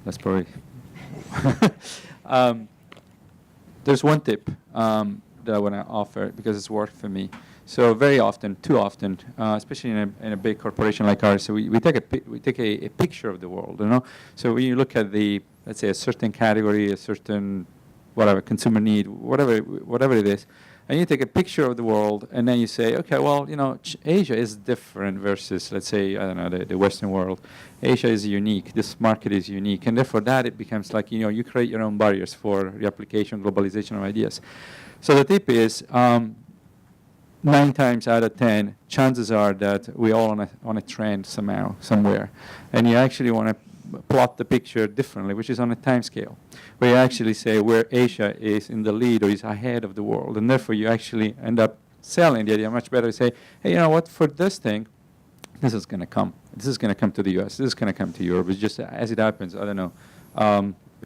That's probably. There's one tip that I want to offer because it's worked for me. So very often, too often, especially in a big corporation like ours, so we take a picture of the world, you know. So when you look at let's say a certain category, a certain whatever consumer need, whatever it is, and you take a picture of the world, and then you say, okay, well, you know, Asia is different versus, let's say, I don't know, the Western world. Asia is unique. This market is unique, and therefore that it becomes like, you know, you create your own barriers for reapplication, globalization of ideas. So the tip is. 9 times out of 10, chances are that we're all on a trend somehow, somewhere. And you actually want to plot the picture differently, which is on a time scale, where you actually say where Asia is in the lead or is ahead of the world. And therefore, you actually end up selling the idea much better to say, hey, you know what, for this thing, this is going to come. This is going to come to the US. This is going to come to Europe. It's just as it happens, I don't know,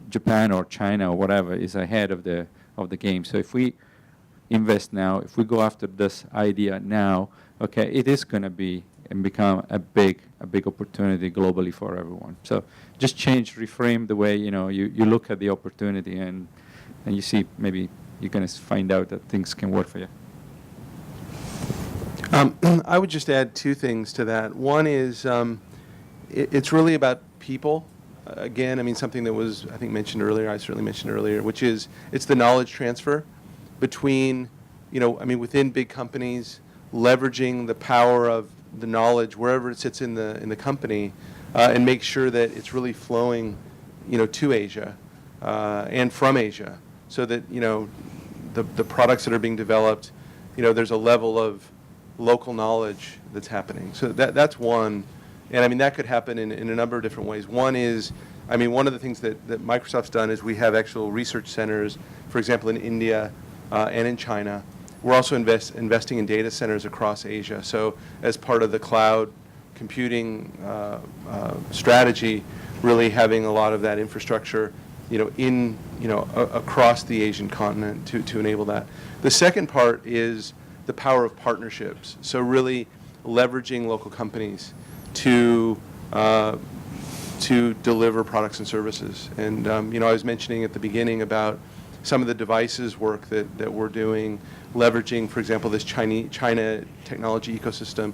Japan or China or whatever is ahead of the game. So if we invest now, if we go after this idea now, okay, it is going to be and become a big opportunity globally for everyone. So just reframe the way, you know, you look at the opportunity and you see maybe you're going to find out that things can work for you.
I would just add 2 things to that. One is it's really about people. Again, I mean, something that was, I think, mentioned earlier, I certainly mentioned earlier, which is it's the knowledge transfer between, you know, I mean, within big companies, leveraging the power of the knowledge wherever it sits in the company, and make sure that it's really flowing, you know, to Asia and from Asia, so that, you know, the products that are being developed, you know, there's a level of local knowledge that's happening. So that's one, and I mean that could happen in a number of different ways. One is, I mean, one of the things that Microsoft's done is we have actual research centers, for example, in India. And in China. We're also investing in data centers across Asia. So as part of the cloud computing strategy, really having a lot of that infrastructure, you know, across the Asian continent to enable that. The second part is the power of partnerships. So really leveraging local companies to deliver products and services. And you know, I was mentioning at the beginning about some of the devices work that we're doing, leveraging, for example, this China technology ecosystem.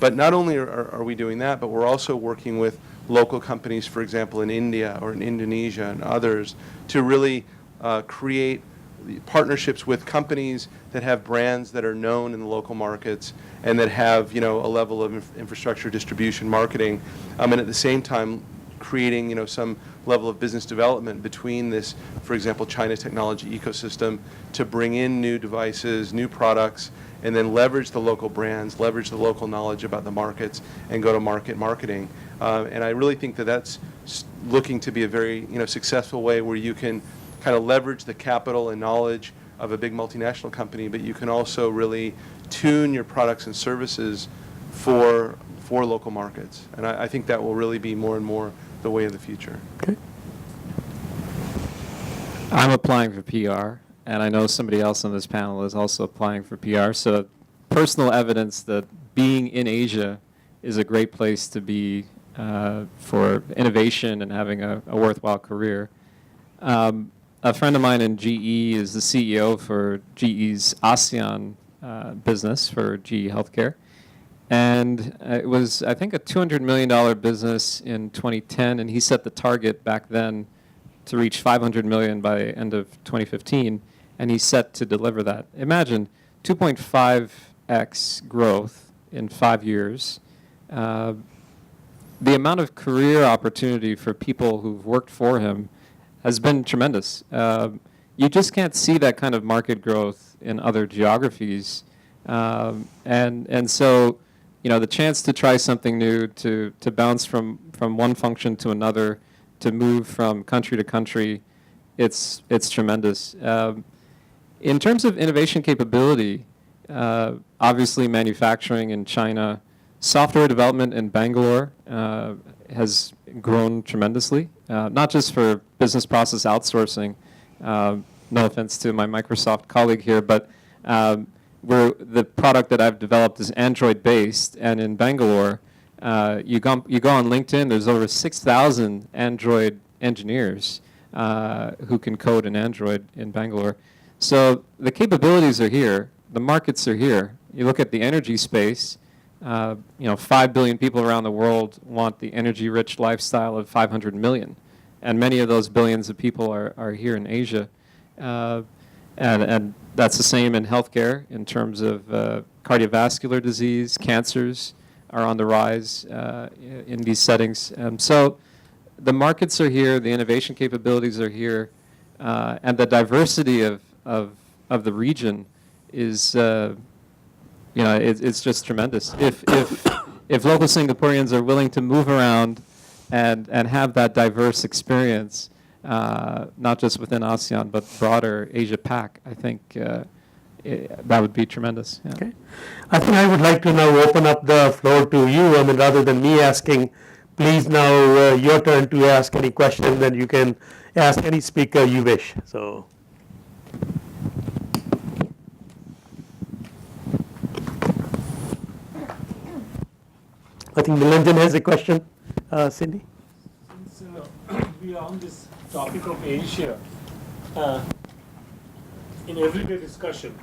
But not only are we doing that, but we're also working with local companies, for example, in India or in Indonesia and others, to really create partnerships with companies that have brands that are known in the local markets and that have, you know, a level of infrastructure, distribution, marketing, and at the same time creating, you know, some level of business development between this, for example, China technology ecosystem to bring in new devices, new products, and then leverage the local brands, leverage the local knowledge about the markets, and go to marketing. And I really think that that's looking to be a very, you know, successful way where you can kind of leverage the capital and knowledge of a big multinational company, but you can also really tune your products and services for local markets. And I think that will really be more and more the way of the future.
Okay.
I'm applying for PR, and I know somebody else on this panel is also applying for PR. So personal evidence that being in Asia is a great place to be for innovation and having a worthwhile career. A friend of mine in GE is the CEO for GE's ASEAN business for GE Healthcare. And it was, I think, a $200 million business in 2010, and he set the target back then to reach $500 million by end of 2015, and he's set to deliver that. Imagine 2.5x growth in 5 years. The amount of career opportunity for people who've worked for him has been tremendous. You just can't see that kind of market growth in other geographies. And so, you know, the chance to try something new, to bounce from one function to another, to move from country to country, it's tremendous. In terms of innovation capability, obviously manufacturing in China, software development in Bangalore has grown tremendously, not just for business process outsourcing. No offense to my Microsoft colleague here, but the product that I've developed is Android-based, and in Bangalore, you go on LinkedIn, there's over 6,000 Android engineers who can code in Android in Bangalore. So the capabilities are here, the markets are here. You look at the energy space, 5 billion people around the world want the energy-rich lifestyle of 500 million. And many of those billions of people are here in Asia. And that's the same in healthcare in terms of cardiovascular disease, cancers are on the rise in these settings. So the markets are here, the innovation capabilities are here, and the diversity of the region is, it's just tremendous. If local Singaporeans are willing to move around and have that diverse experience, not just within ASEAN, but broader Asia Pac, I think that would be tremendous. Yeah.
Okay. I think I would like to now open up the floor to you. I mean, rather than me asking, please now your turn to ask any question, then you can ask any speaker you wish. So. I think Nilanjan has a question. Cindy?
Since we are on this topic of Asia, in everyday discussion,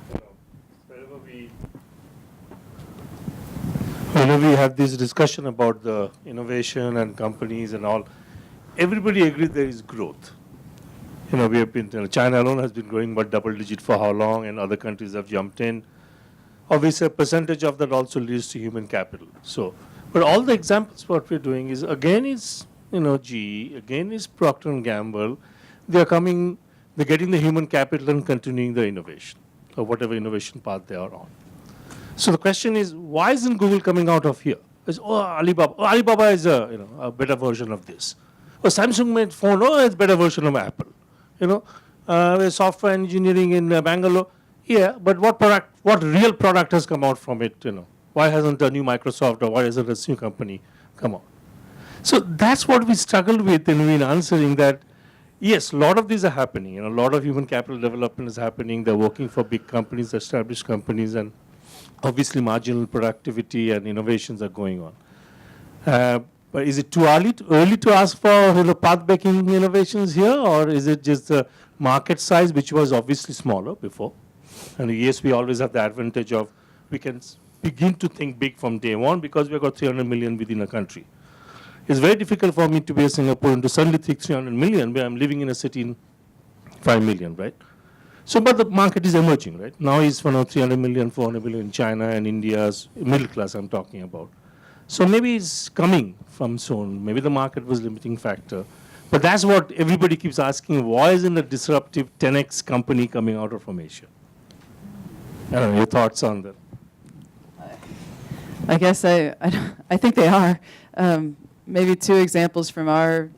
wherever we have this discussion about the innovation and companies and all, everybody agrees there is growth. We have been, China alone has been growing but double digit for how long, and other countries have jumped in. Obviously, a percentage of that also leads to human capital. So, but all the examples what we're doing is, again is, GE, again is Procter & Gamble. They're getting the human capital and continuing the innovation, or whatever innovation path they are on. So the question is, why isn't Google coming out of here? It's, Alibaba. Oh, Alibaba is a better version of this. Or Samsung made phone. Oh, it's a better version of Apple. Software engineering in Bangalore. Yeah, but what real product has come out from it? Why hasn't a new Microsoft, or why hasn't a new company come out? So that's what we struggled with in answering that. Yes, a lot of these are happening. A lot of human capital development is happening. They're working for big companies, established companies, and obviously marginal productivity and innovations are going on. But is it too early to ask for path-breaking innovations here, or is it just the market size, which was obviously smaller before? And yes, we always have the advantage of we can begin to think big from day one because we've got 300 million within a country. It's very difficult for me to be a Singaporean to suddenly think 300 million where I'm living in a city in 5 million, right? So, but the market is emerging, right? Now it's 300 million, 400 million in China and India's middle class I'm talking about. So maybe it's coming from soon. Maybe the market was limiting factor. But that's what everybody keeps asking, why isn't a disruptive 10x company coming out from Asia? I don't know, your thoughts on that?
I guess I think they are. Maybe two examples from our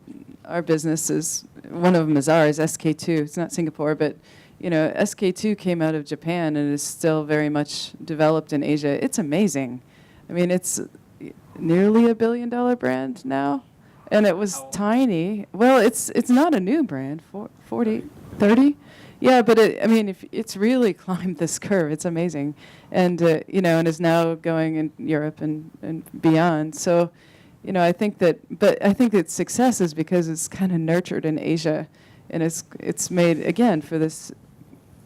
businesses. One of them is ours, SK2. It's not Singapore, but SK2 came out of Japan and is still very much developed in Asia. It's amazing. I mean, it's nearly $1 billion brand now, and it was tiny. Well, it's not a new brand, 40, 30. Yeah, but it's really climbed this curve. It's amazing, and and is now going in Europe and beyond. So, I think that its success is because it's kind of nurtured in Asia, and it's made again for this,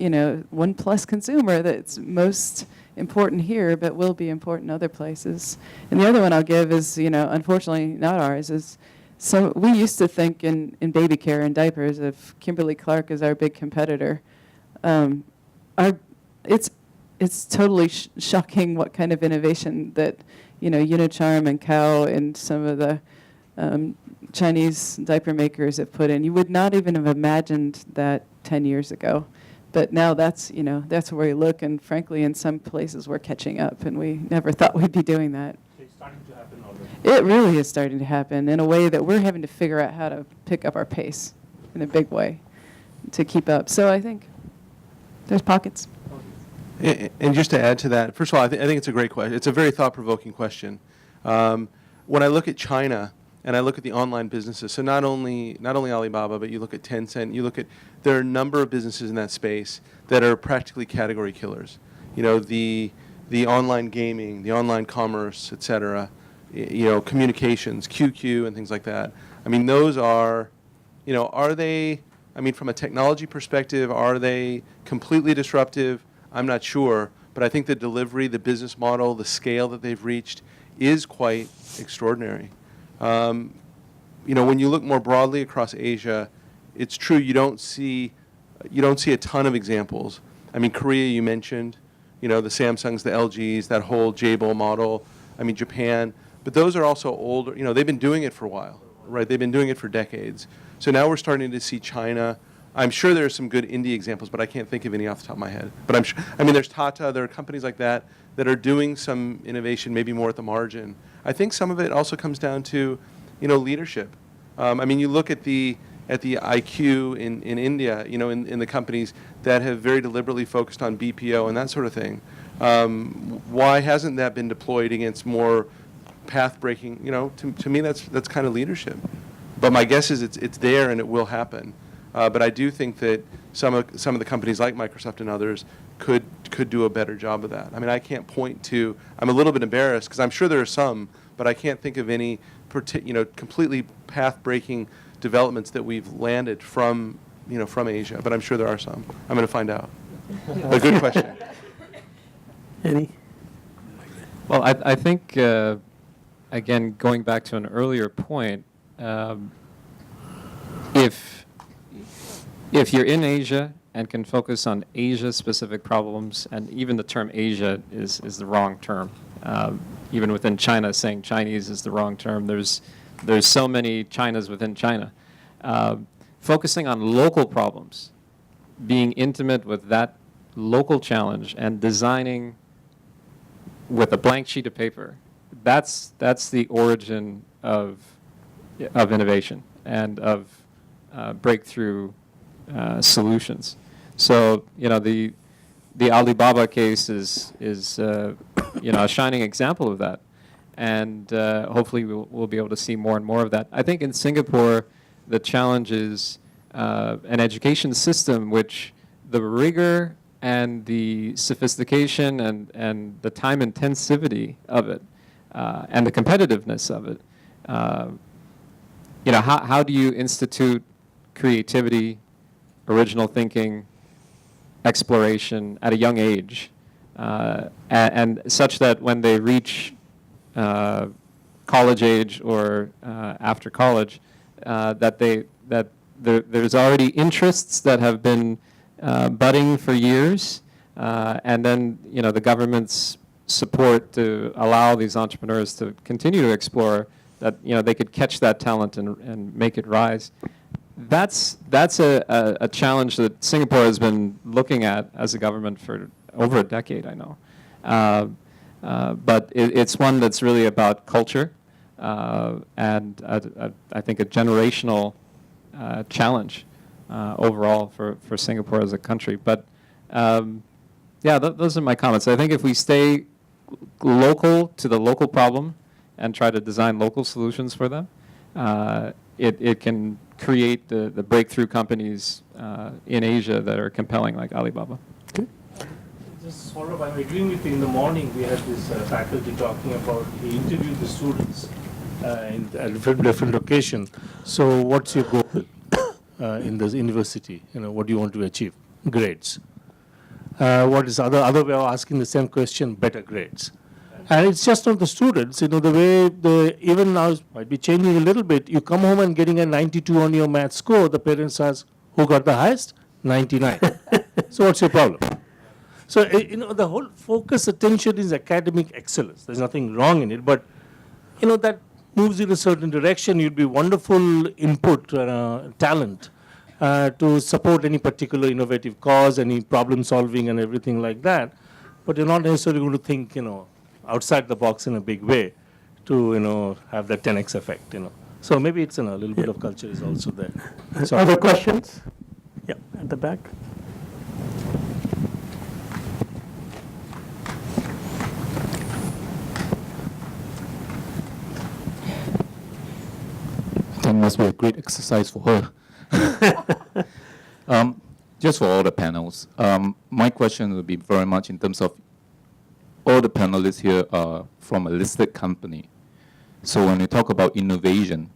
1+ consumer that's most important here, but will be important other places. And the other one I'll give is, unfortunately not ours, is. So we used to think in baby care and diapers of Kimberly-Clark as our big competitor. It's totally shocking what kind of innovation that Unicharm and Kao and some of the Chinese diaper makers have put in. You would not even have imagined that 10 years ago. But now that's, that's where we look, and frankly, in some places we're catching up, and we never thought we'd be doing that.
It's starting to happen already.
It really is starting to happen in a way that we're having to figure out how to pick up our pace in a big way to keep up. So I think there's pockets.
And just to add to that, first of all, I think it's a great question. It's a very thought-provoking question. When I look at China and I look at the online businesses, so not only Alibaba, but you look at Tencent, there are a number of businesses in that space that are practically category killers. The online gaming, the online commerce, et cetera, communications, QQ, and things like that. I mean, those are they, from a technology perspective, are they completely disruptive? I'm not sure, but I think the delivery, the business model, the scale that they've reached is quite extraordinary. When you look more broadly across Asia, it's true you don't see a ton of examples. Korea you mentioned, the Samsungs, the LGs, that whole Jabil model. Japan, but those are also older. They've been doing it for a while, right? They've been doing it for decades. So now we're starting to see China. I'm sure there are some good indie examples, but I can't think of any off the top of my head. But I'm sure, there's Tata, there are companies like that are doing some innovation, maybe more at the margin. I think some of it also comes down to, leadership. You look at the IQ in India, in the companies that have very deliberately focused on BPO and that sort of thing. Why hasn't that been deployed against more path-breaking? To me, that's kind of leadership. But my guess is it's there and it will happen. But I do think that some of the companies like Microsoft and others could do a better job of that. I can't point to. I'm a little bit embarrassed because I'm sure there are some, but I can't think of any completely path-breaking developments that we've landed from Asia. But I'm sure there are some. I'm going to find out. A good question.
Any?
Well, I think, again, going back to an earlier point, if you're in Asia and can focus on Asia-specific problems, and even the term Asia is the wrong term. Even within China, saying Chinese is the wrong term. There's so many Chinas within China. Focusing on local problems, being intimate with that local challenge, and designing with a blank sheet of paper, that's the origin of innovation and of breakthrough solutions. So the Alibaba case is a shining example of that, and hopefully we'll be able to see more and more of that. I think in Singapore the challenge is an education system which the rigor and the sophistication and the time intensivity of it and the competitiveness of it. How do you institute creativity, original thinking, exploration at a young age, and such that when they reach college age or after college, that there's already interests that have been budding for years, and then the government's support to allow these entrepreneurs to continue to explore, that they could catch that talent and make it rise. That's a challenge that Singapore has been looking at as a government for over a decade, I know. But it's one that's really about culture and I think a generational challenge overall for Singapore as a country. But those are my comments. I think if we stay local to the local problem and try to design local solutions for them, it can create the breakthrough companies in Asia that are compelling, like Alibaba.
Just sort of, I'm agreeing with you. In the morning, we had this faculty talking about, he interviewed the students at different location. So what's your goal in the university? What do you want to achieve? Grades. What is other way of asking the same question? Better grades. And it's just not the students, the way even now it might be changing a little bit. You come home and getting a 92 on your math score, the parents ask, who got the highest? 99. So what's your problem? So, the whole focus, attention is academic excellence. There's nothing wrong in it, but, that moves in a certain direction. You'd be wonderful input, talent, to support any particular innovative cause, any problem solving and everything like that. But you're not necessarily going to think, outside the box in a big way to, have that 10x effect. So maybe it's a little bit of culture is also there. So
Other questions? Yeah, at the back.
That must be a great exercise for her. Just for all the panels, my question will be very much in terms of all the panelists here are from a listed company. So when you talk about innovation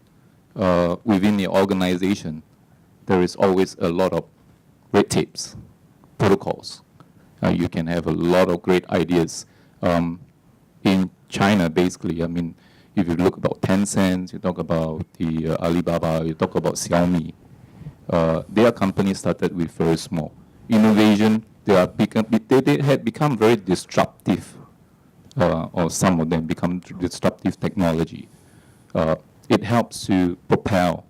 within the organization, there is always a lot of red tapes, protocols. You can have a lot of great ideas. In China, basically, I mean, if you look about Tencent, you talk about the Alibaba, you talk about Xiaomi, their companies started with very small. Innovation, they had become very disruptive, or some of them become disruptive technology. It helps to propel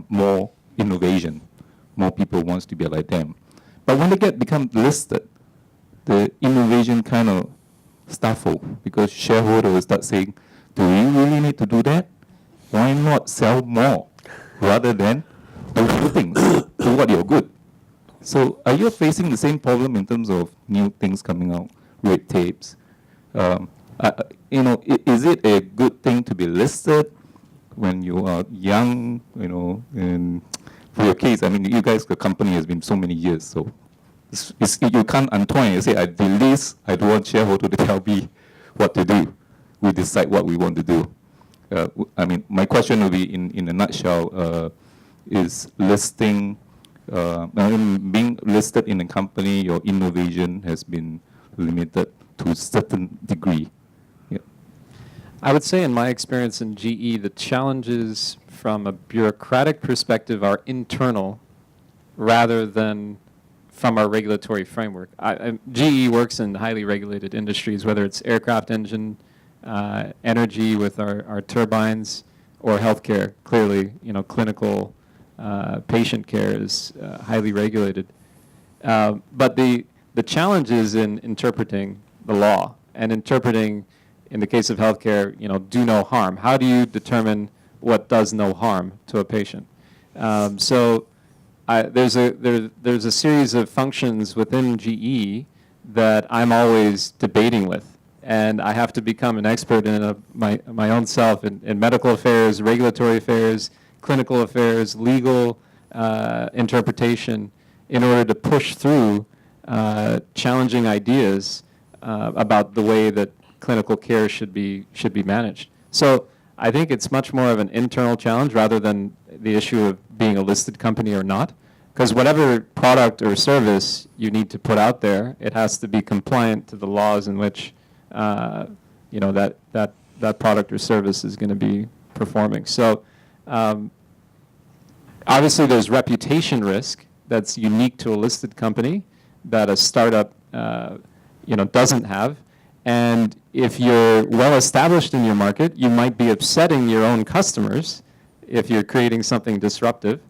more innovation. More people wants to be like them. But when they become listed, the innovation kind of stifle because shareholders will start saying, do we really need to do that? Why not sell more rather than do good things, do what you're good? So are you facing the same problem in terms of new things coming out, red tapes? Is it a good thing to be listed when you are young, and for your case, I mean, you guys, the company has been so many years, so you can't untwine and say, I delist, I don't want shareholder to tell me what to do. We decide what we want to do. I mean, my question will be, in a nutshell, is listing, being listed in a company, your innovation has been limited to a certain degree. Yeah.
I would say in my experience in GE, the challenges from a bureaucratic perspective are internal rather than from our regulatory framework. GE works in highly regulated industries, whether it's aircraft engine, energy with our turbines, or healthcare. Clearly, clinical patient care is highly regulated. But the challenge is in interpreting the law and interpreting, in the case of healthcare, do no harm. How do you determine what does no harm to a patient? So there's a series of functions within GE that I'm always debating with. And I have to become an expert in my own self in medical affairs, regulatory affairs, clinical affairs, legal interpretation, in order to push through challenging ideas about the way that clinical care should be managed. So I think it's much more of an internal challenge rather than the issue of being a listed company or not. Because whatever product or service you need to put out there, it has to be compliant to the laws in which that product or service is going to be performing. So obviously there's reputation risk that's unique to a listed company that a startup doesn't have. And if you're well established in your market, you might be upsetting your own customers if you're creating something disruptive.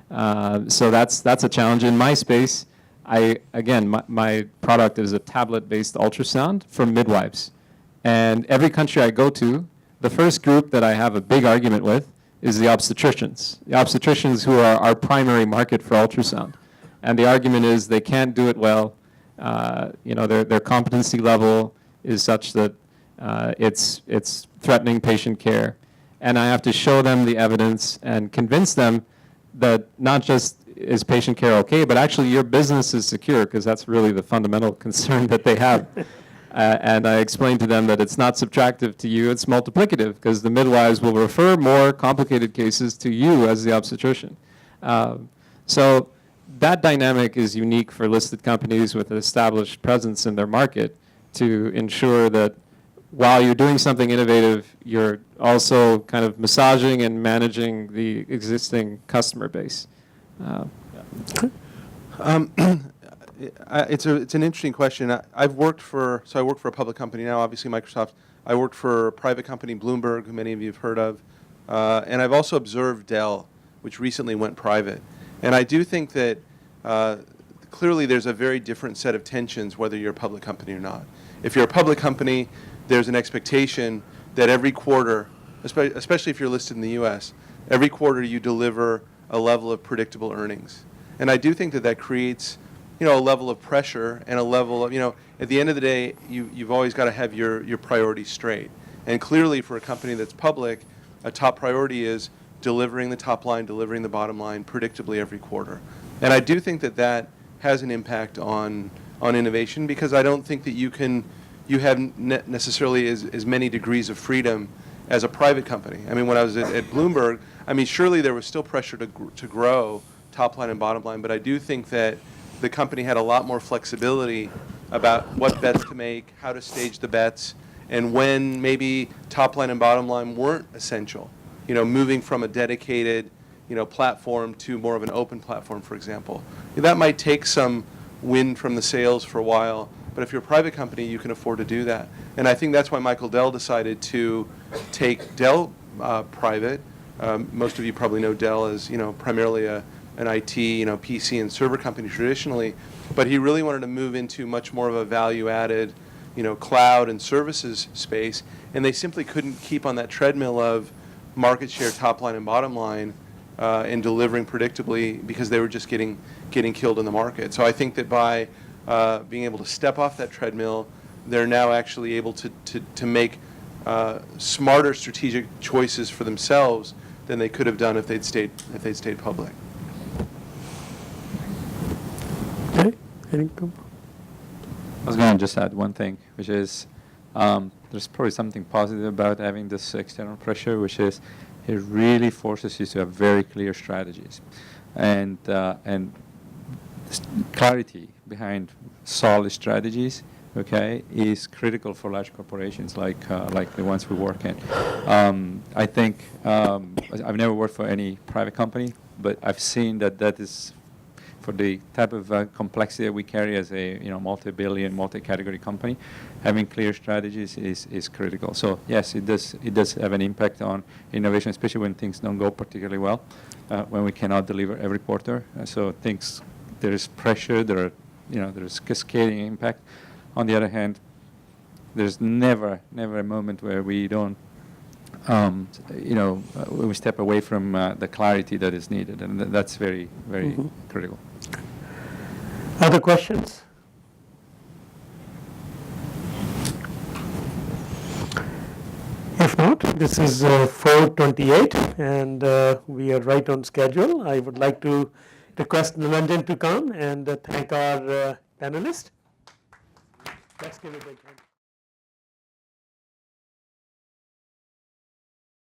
So that's a challenge. In my space, my product is a tablet-based ultrasound for midwives. And every country I go to, the first group that I have a big argument with is the obstetricians. The obstetricians who are our primary market for ultrasound. And the argument is they can't do it well. Their competency level is such that it's threatening patient care. And I have to show them the evidence and convince them that not just is patient care okay, but actually your business is secure, because that's really the fundamental concern that they have. And I explain to them that it's not subtractive to you, it's multiplicative, because the midwives will refer more complicated cases to you as the obstetrician. So that dynamic is unique for listed companies with an established presence in their market, to ensure that while you're doing something innovative, you're also kind of massaging and managing the existing customer base.
It's an interesting question. I work for a public company now, obviously Microsoft. I worked for a private company, Bloomberg, who many of you have heard of. And I've also observed Dell, which recently went private. And I do think that clearly there's a very different set of tensions whether you're a public company or not. If you're a public company, there's an expectation that every quarter, especially if you're listed in the U.S., every quarter you deliver a level of predictable earnings. And I do think that that creates, a level of pressure and a level of, at the end of the day, you've always got to have your priorities straight. And clearly for a company that's public, a top priority is delivering the top line, delivering the bottom line predictably every quarter. And I do think that that has an impact on innovation, because I don't think that you have necessarily as many degrees of freedom as a private company. I mean, when I was at Bloomberg, surely there was still pressure to grow top line and bottom line, but I do think that the company had a lot more flexibility about what bets to make, how to stage the bets, and when maybe top line and bottom line weren't essential. Moving from a dedicated, platform to more of an open platform, for example. That might take some wind from the sails for a while, but if you're a private company, you can afford to do that. And I think that's why Michael Dell decided to take Dell private. Most of you probably know Dell as, primarily an IT, PC and server company traditionally, but he really wanted to move into much more of a value-added, cloud and services space, and they simply couldn't keep on that treadmill of market share, top line and bottom line, and delivering predictably, because they were just getting killed in the market. So I think that by being able to step off that treadmill, they're now actually able to make smarter strategic choices for themselves than they could have done if they'd stayed public.
Okay. Any com-
I was going to just add one thing, which is there's probably something positive about having this external pressure, which is it really forces you to have very clear strategies, and clarity behind solid strategies, okay, is critical for large corporations like the ones we work in. I think I've never worked for any private company, but I've seen that is, for the type of complexity that we carry as a multi-billion, multi-category company, having clear strategies is critical. So yes, it does have an impact on innovation, especially when things don't go particularly well, when we cannot deliver every quarter. So there is pressure, there's cascading impact. On the other hand, there's never a moment where we don't when we step away from the clarity that is needed, and that's very critical.
Other questions? If not, this is 4:28, and we are right on schedule. I would like to request Nilanjan to come and thank our panelists. Let's give a big hand.